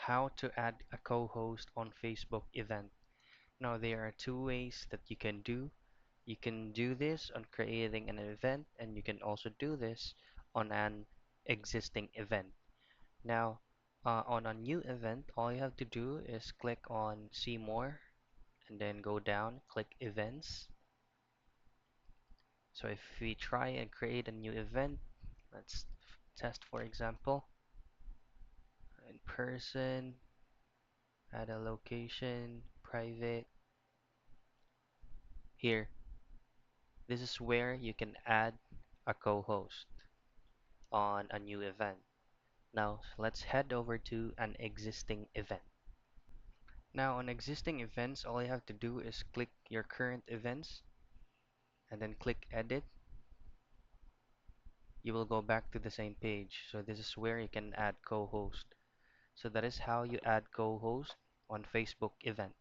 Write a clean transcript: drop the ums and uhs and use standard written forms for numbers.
how to add a co-host on Facebook event. Now there are two ways that you can do. You can do this on creating an event, and you can also do this on an existing event. Now, on a new event, all you have to do is click on see more and then go down, click events. So if we try and create a new event, let's test for example, in person, add a location, private. Here, this is where you can add a co-host on a new event. Now let's head over to an existing event. Now on existing events, all you have to do is click your current events and then click edit. You will go back to the same page. So this is where you can add co-host. So that is how you add co-host on Facebook event.